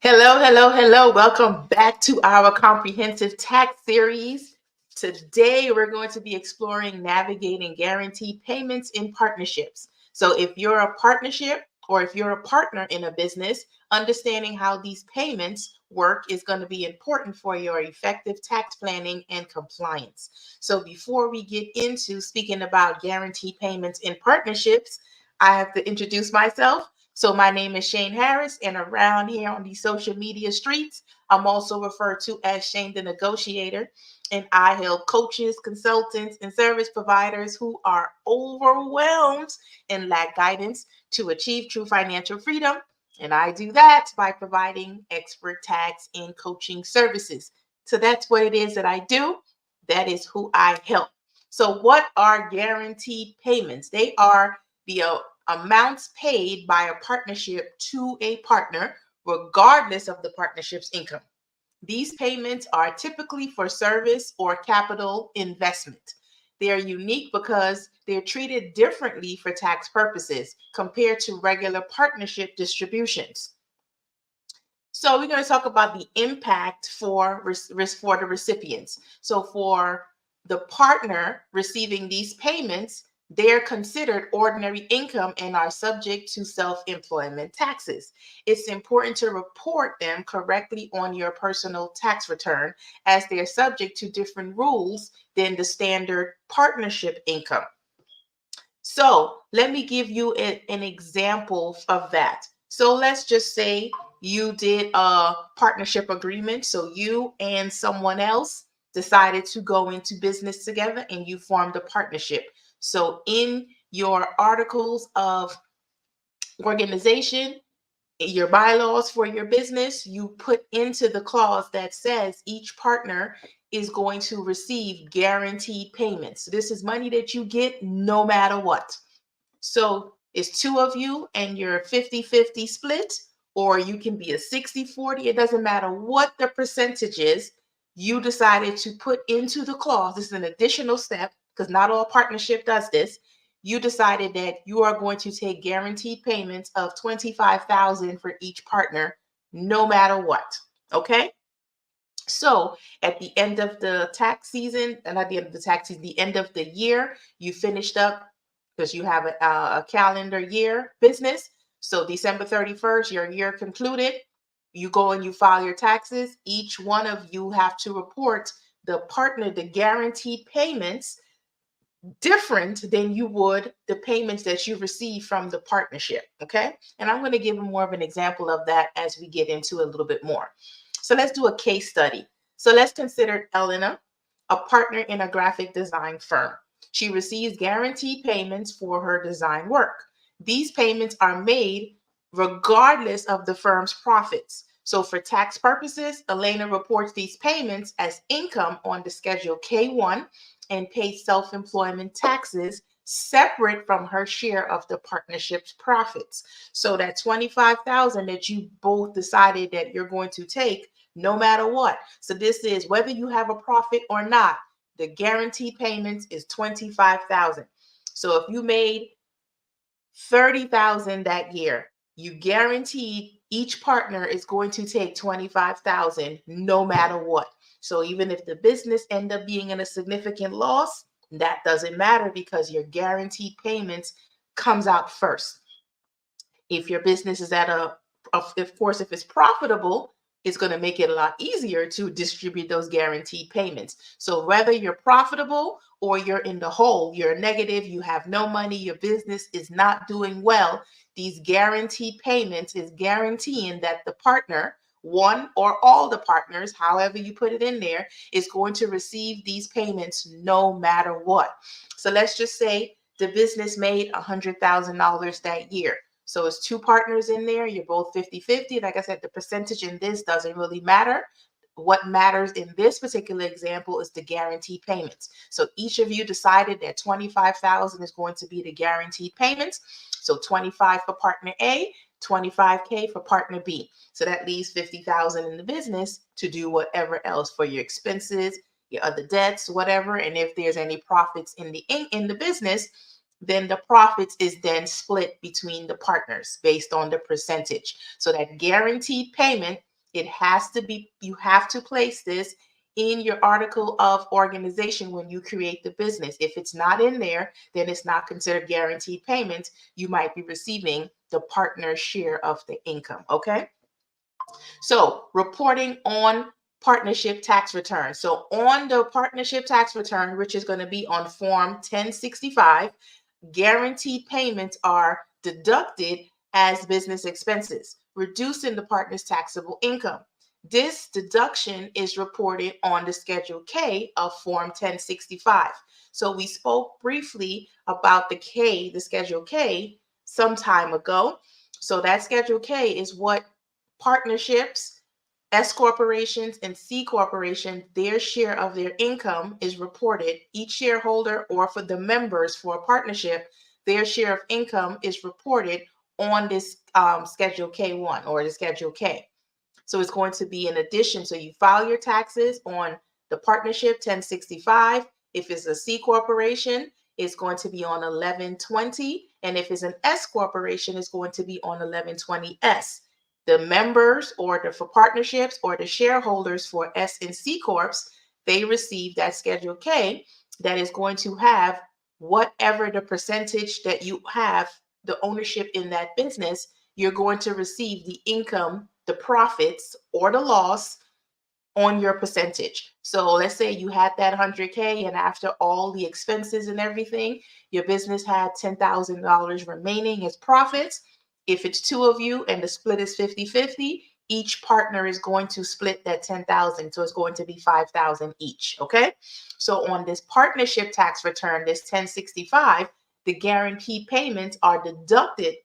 Hello, hello, hello. Welcome back to our comprehensive tax series. Today, we're going to be exploring navigating guaranteed payments in partnerships. So, if you're a partnership or if you're a partner in a business, understanding how these payments work is going to be important for your effective tax planning and compliance. So, before we get into speaking about guaranteed payments in partnerships, I have to introduce myself. So my name is Shane Harris, and around here on these social media streets, I'm also referred to as Shane the Negotiator, and I help coaches, consultants, and service providers who are overwhelmed and lack guidance to achieve true financial freedom. And I do that by providing expert tax and coaching services. So that's what it is that I do. That is who I help. So, what are guaranteed payments? They are the amounts paid by a partnership to a partner, regardless of the partnership's income. These payments are typically for service or capital investment. They are unique because they're treated differently for tax purposes compared to regular partnership distributions. So we're going to talk about the impact for the recipients. So for the partner receiving these payments, they're considered ordinary income and are subject to self-employment taxes. It's important to report them correctly on your personal tax return as they're subject to different rules than the standard partnership income. So let me give you an example of that. So let's just say you did a partnership agreement. So you and someone else decided to go into business together and you formed a partnership. So in your articles of organization, your bylaws for your business, you put into the clause that says each partner is going to receive guaranteed payments. This is money that you get no matter what. So it's two of you and you're 50-50 split, or you can be a 60-40. It doesn't matter what the percentage is. You decided to put into the clause. This is an additional step because not all partnership does this. You decided that you are going to take guaranteed payments of 25,000 for each partner, no matter what. Okay. So at the end of the tax season, and not the end of the tax season, the end of the year, you finished up because you have a calendar year business. So December 31st, your year concluded. You go and you file your taxes. Each one of you have to report the guaranteed payments different than you would the payments that you receive from the partnership. Okay. And I'm going to give more of an example of that as we get into a little bit more. So let's do a case study. So let's consider Elena, a partner in a graphic design firm. She receives guaranteed payments for her design work. These payments are made regardless of the firm's profits. So for tax purposes, Elena reports these payments as income on the Schedule K1 and pays self-employment taxes separate from her share of the partnership's profits. So that 25,000 that you both decided that you're going to take no matter what. So this is whether you have a profit or not, the guaranteed payments is 25,000. So if you made 30,000 that year, you guaranteed each partner is going to take 25,000 no matter what. So even if the business end up being in a significant loss, that doesn't matter because your guaranteed payments comes out first. If your business is of course, if it's profitable, it's going to make it a lot easier to distribute those guaranteed payments. So whether you're profitable or you're in the hole, you're negative, you have no money, your business is not doing well, these guaranteed payments is guaranteeing that the partner, one or all the partners, however you put it in there, is going to receive these payments no matter what. So let's just say the business made $100,000 that year. So it's two partners in there. You're both 50-50. Like I said, the percentage in this doesn't really matter. What matters in this particular example is the guaranteed payments. So each of you decided that 25,000 is going to be the guaranteed payments. So 25 for partner A, 25K for partner B. So that leaves 50,000 in the business to do whatever else for your expenses, your other debts, whatever. And if there's any profits in the business, then the profits is then split between the partners based on the percentage. So that guaranteed payment It has to be, you have to place this in your article of organization when you create the business. If it's not in there, then it's not considered guaranteed payments. You might be receiving the partner's share of the income. Okay. So reporting on partnership tax return. So on the partnership tax return, which is going to be on Form 1065, guaranteed payments are deducted as business expenses, reducing the partner's taxable income. This deduction is reported on the Schedule K of Form 1065. So we spoke briefly about the K, the Schedule K, some time ago. So that Schedule K is what partnerships, S corporations, and C corporation, their share of their income is reported. Each shareholder, or for the members for a partnership, their share of income is reported on this Schedule K1 or the Schedule K. So it's going to be in addition. So you file your taxes on the partnership 1065. If it's a C corporation, it's going to be on 1120. And if it's an S corporation, it's going to be on 1120S. The members or the for partnerships or the shareholders for S and C corps, they receive that Schedule K that is going to have whatever the percentage that you have, the ownership in that business, you're going to receive the income, the profits, or the loss on your percentage. So let's say you had that 100K, and after all the expenses and everything, your business had $10,000 remaining as profits. If it's two of you and the split is 50-50, each partner is going to split that 10,000. So it's going to be 5,000 each. Okay. So on this partnership tax return, this 1065, the guaranteed payments are deducted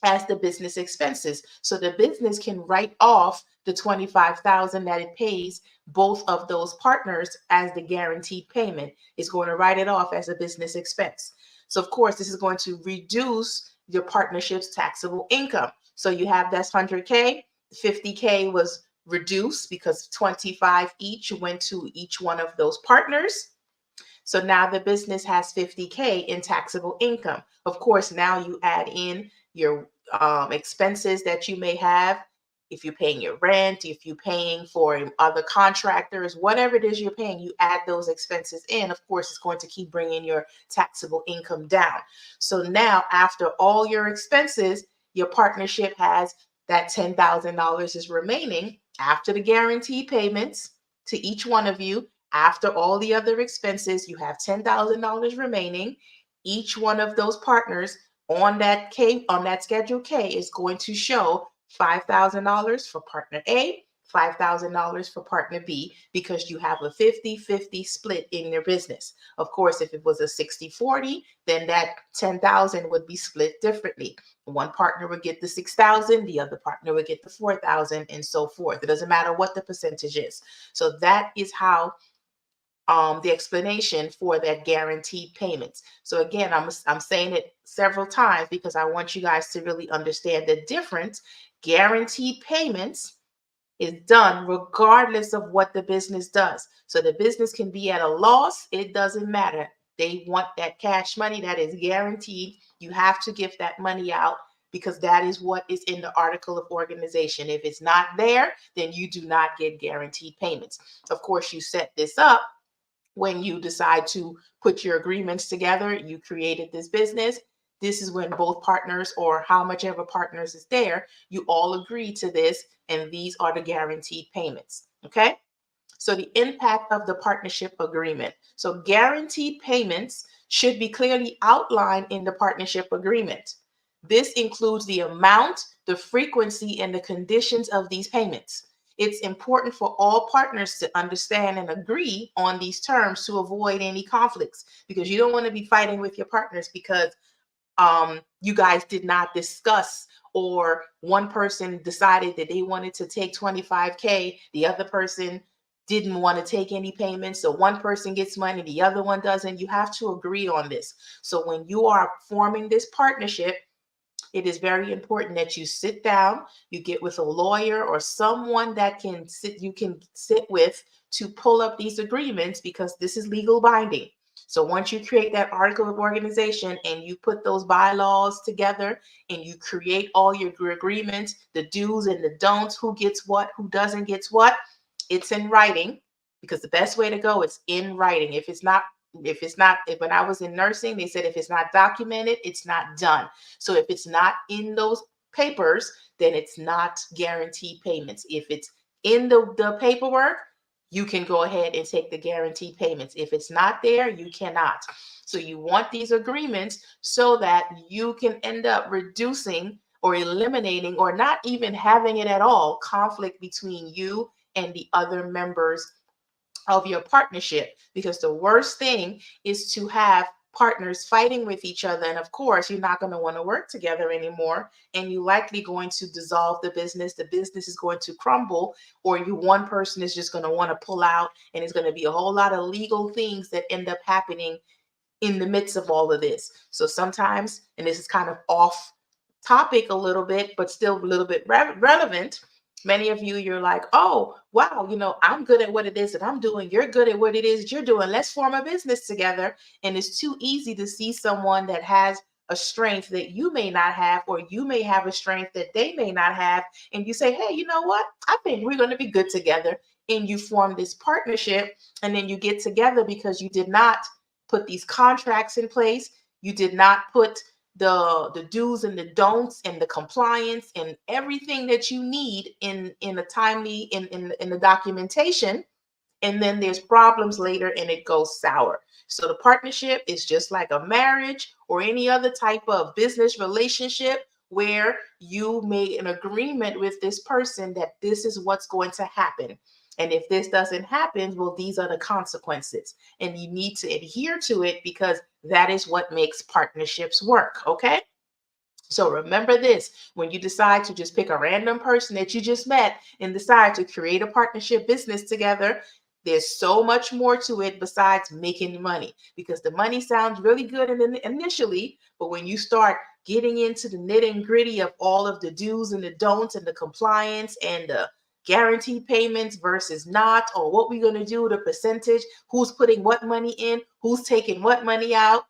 as the business expenses. So the business can write off the 25,000 that it pays both of those partners as the guaranteed payment. It's going to write it off as a business expense. So of course, this is going to reduce your partnership's taxable income. So you have that's 100K, 50K was reduced because 25 each went to each one of those partners. So now the business has 50K in taxable income. Of course, now you add in your expenses that you may have. If you're paying your rent, if you're paying for other contractors, whatever it is you're paying, you add those expenses in. Of course, it's going to keep bringing your taxable income down. So now after all your expenses, your partnership has that $10,000 is remaining after the guarantee payments to each one of you. After all the other expenses, you have $10,000 remaining. Each one of those partners on that K, on that Schedule K, is going to show $5,000 for partner A, $5,000 for partner B, because you have a 50-50 split in your business. Of course, if it was a 60-40, then that 10,000 would be split differently. One partner would get the 6,000, the other partner would get the 4,000, and so forth. It doesn't matter what the percentage is. So that is how the explanation for that guaranteed payments. So again, I'm saying it several times because I want you guys to really understand the difference. Guaranteed payments is done regardless of what the business does. So the business can be at a loss. It doesn't matter. They want that cash money that is guaranteed. You have to give that money out because that is what is in the article of organization. If it's not there, then you do not get guaranteed payments. Of course, you set this up when you decide to put your agreements together. You created this business. This is when both partners, or how much ever partners is there, you all agree to this, and these are the guaranteed payments. Okay. So the impact of the partnership agreement. So guaranteed payments should be clearly outlined in the partnership agreement. This includes the amount, the frequency, and the conditions of these payments. It's important for all partners to understand and agree on these terms to avoid any conflicts, because you don't want to be fighting with your partners because you guys did not discuss, or one person decided that they wanted to take 25K, the other person didn't want to take any payments. So one person gets money, the other one doesn't. You have to agree on this. So when you are forming this partnership, it is very important that you sit down, you get with a lawyer or someone that you can sit with to pull up these agreements, because this is legal binding. So once you create that article of organization and you put those bylaws together and you create all your agreements, the do's and the don'ts, who gets what, who doesn't get what, it's in writing, because the best way to go is in writing. If when I was in nursing, they said if it's not documented, it's not done. So if it's not in those papers, then it's not guaranteed payments. If it's in the paperwork, you can go ahead and take the guaranteed payments. If it's not there, you cannot. So you want these agreements so that you can end up reducing or eliminating or not even having it at all conflict between you and the other members of your partnership, because the worst thing is to have partners fighting with each other, and of course you're not going to want to work together anymore, and you're likely going to dissolve the business is going to crumble, or one person is just going to want to pull out, and it's going to be a whole lot of legal things that end up happening in the midst of all of this. So sometimes, and this is kind of off topic a little bit, but still a little bit relevant. Many of you, you're like, oh, wow, I'm good at what it is that I'm doing. You're good at what it is that you're doing. Let's form a business together. And it's too easy to see someone that has a strength that you may not have, or you may have a strength that they may not have. And you say, hey, you know what? I think we're going to be good together. And you form this partnership, and then you get together because you did not put these contracts in place. You did not put the do's and the don'ts and the compliance and everything that you need in a timely in the documentation. And then there's problems later and it goes sour. So the partnership is just like a marriage or any other type of business relationship where you made an agreement with this person that this is what's going to happen. And if this doesn't happen, well, these are the consequences. And you need to adhere to it, because that is what makes partnerships work. Okay. So remember this: when you decide to just pick a random person that you just met and decide to create a partnership business together, there's so much more to it besides making money, because the money sounds really good initially, but when you start getting into the nitty and gritty of all of the do's and the don'ts and the compliance and the guaranteed payments versus not, or what we're going to do, the percentage, who's putting what money in, who's taking what money out,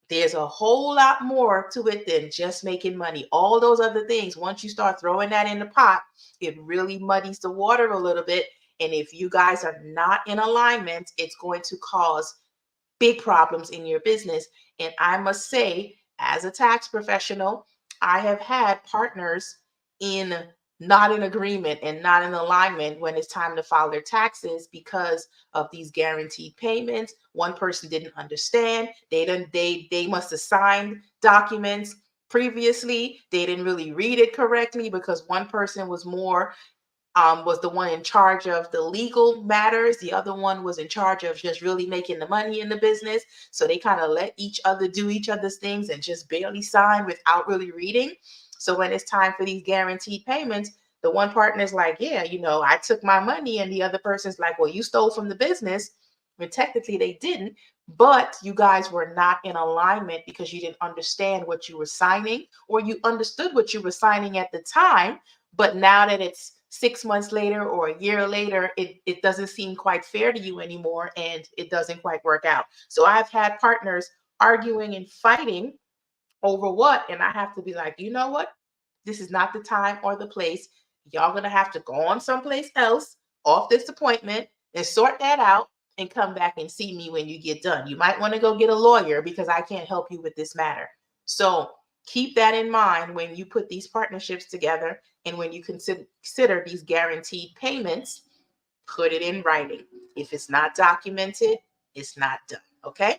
there's a whole lot more to it than just making money. All those other things, once you start throwing that in the pot, it really muddies the water a little bit. And if you guys are not in alignment, it's going to cause big problems in your business. And I must say, as a tax professional, I have had partners in not in agreement and not in alignment when it's time to file their taxes because of these guaranteed payments. One person didn't understand. They must have signed documents previously. They didn't really read it correctly, because one person was the one in charge of the legal matters. The other one was in charge of just really making the money in the business. So they kind of let each other do each other's things and just barely sign without really reading. So when it's time for these guaranteed payments, the one partner is like, yeah, I took my money. And the other person's like, well, you stole from the business. When technically they didn't, but you guys were not in alignment because you didn't understand what you were signing, or you understood what you were signing at the time. But now that it's 6 months later or a year later, it doesn't seem quite fair to you anymore, and it doesn't quite work out. So I've had partners arguing and fighting over what, and I have to be like, you know what? This is not the time or the place. Y'all gonna have to go on someplace else off this appointment and sort that out and come back and see me when you get done. You might want to go get a lawyer because I can't help you with this matter. So keep that in mind when you put these partnerships together, and when you consider these guaranteed payments, put it in writing. If it's not documented, it's not done. Okay.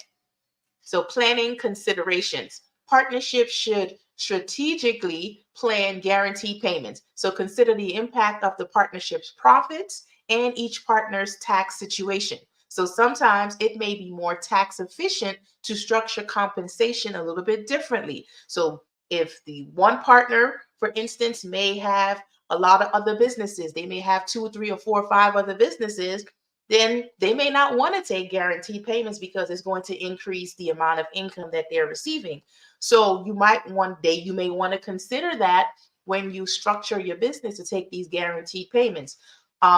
So planning considerations. Partnerships should strategically plan guaranteed payments. So consider the impact of the partnership's profits and each partner's tax situation. So sometimes it may be more tax efficient to structure compensation a little bit differently. So if the one partner, for instance, may have a lot of other businesses, they may have 2 or 3 or 4 or 5 other businesses, then they may not want to take guaranteed payments because it's going to increase the amount of income that they're receiving. So you may want to consider that when you structure your business to take these guaranteed payments.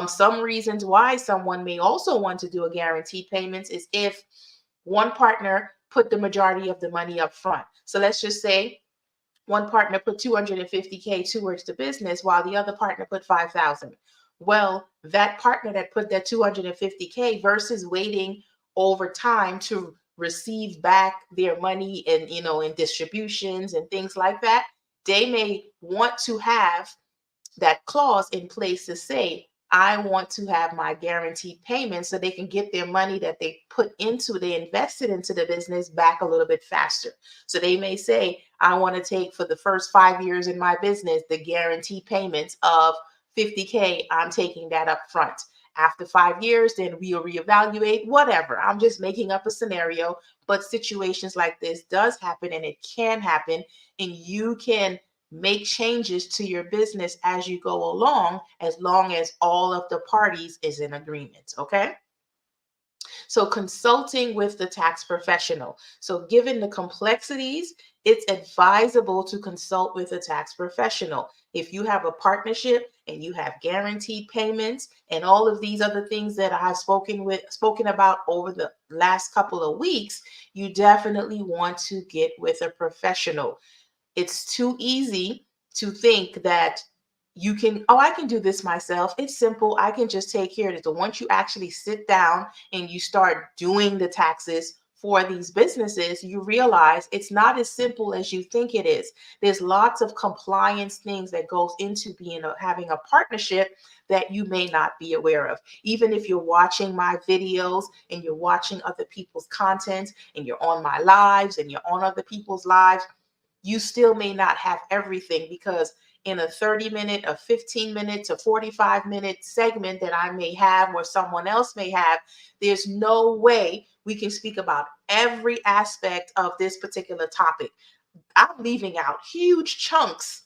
Some reasons why someone may also want to do a guaranteed payments is if one partner put the majority of the money up front. So let's just say one partner put 250K towards the business while the other partner put 5,000. Well, that partner that put that 250K versus waiting over time to receive back their money in, in distributions and things like that, they may want to have that clause in place to say, I want to have my guaranteed payment so they can get their money that they invested into the business back a little bit faster. So they may say, I want to take for the first 5 years in my business, the guaranteed payments of 50K. I'm taking that up front. After 5 years, then we'll reevaluate, whatever. I'm just making up a scenario, but situations like this does happen and it can happen, and you can make changes to your business as you go along, as long as all of the parties is in agreement. Okay. So consulting with the tax professional. So given the complexities, it's advisable to consult with a tax professional. If you have a partnership and you have guaranteed payments and all of these other things that I've spoken about over the last couple of weeks, you definitely want to get with a professional. It's too easy to think that I can do this myself. It's simple. I can just take care of it. So once you actually sit down and you start doing the taxes for these businesses, you realize it's not as simple as you think it is. There's lots of compliance things that goes into having a partnership that you may not be aware of. Even if you're watching my videos and you're watching other people's content and you're on my lives and you're on other people's lives, you still may not have everything, because in a 30-minute, a 15-minute to 45-minute segment that I may have or someone else may have, there's no way we can speak about every aspect of this particular topic. I'm leaving out huge chunks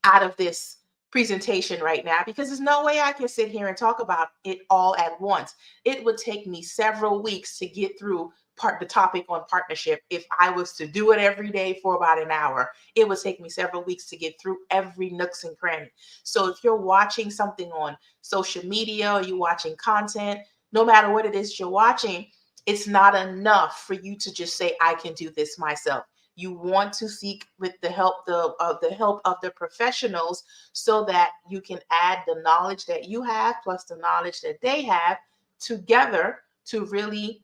out of this presentation right now because there's no way I can sit here and talk about it all at once. It would take me several weeks to get through the topic on partnership. If I was to do it every day for about an hour, it would take me several weeks to get through every nooks and cranny. So if you're watching something on social media or you're watching content, no matter what it is you're watching, it's not enough for you to just say, I can do this myself. You want to seek with the help of the professionals, so that you can add the knowledge that you have plus the knowledge that they have together to really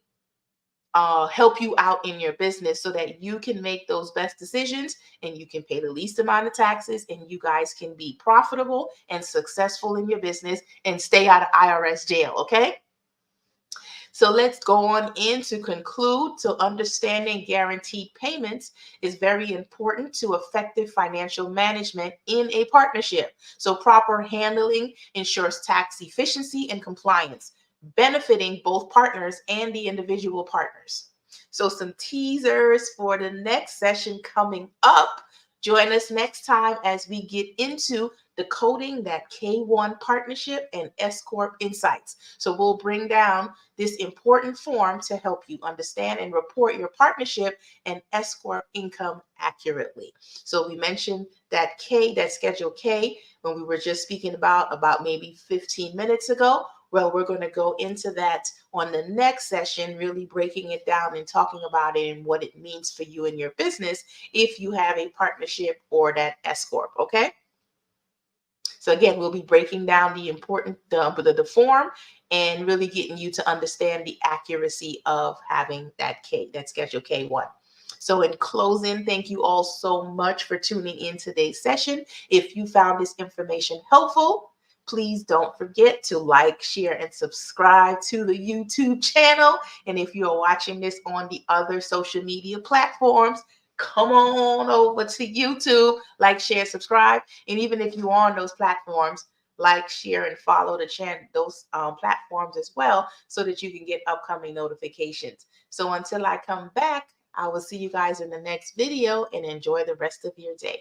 help you out in your business, so that you can make those best decisions and you can pay the least amount of taxes, and you guys can be profitable and successful in your business and stay out of IRS jail. Okay. So let's go on in to conclude. So understanding guaranteed payments is very important to effective financial management in a partnership. So proper handling ensures tax efficiency and compliance, benefiting both partners and the individual partners. So some teasers for the next session coming up. Join us next time as we get into decoding that K1 partnership and S Corp insights. So we'll bring down this important form to help you understand and report your partnership and S Corp income accurately. So we mentioned that that Schedule K, when we were just speaking about maybe 15 minutes ago. Well, we're going to go into that on the next session, really breaking it down and talking about it and what it means for you and your business if you have a partnership or that S Corp. Okay. So again, we'll be breaking down the form and really getting you to understand the accuracy of having that Schedule K1. So in closing, thank you all so much for tuning in today's session. If you found this information helpful, please don't forget to like, share, and subscribe to the YouTube channel. And if you're watching this on the other social media platforms, come on over to YouTube, like, share, subscribe. And even if you're on those platforms, like, share, and follow the channel, those platforms as well, so that you can get upcoming notifications. So until I come back, I will see you guys in the next video, and enjoy the rest of your day.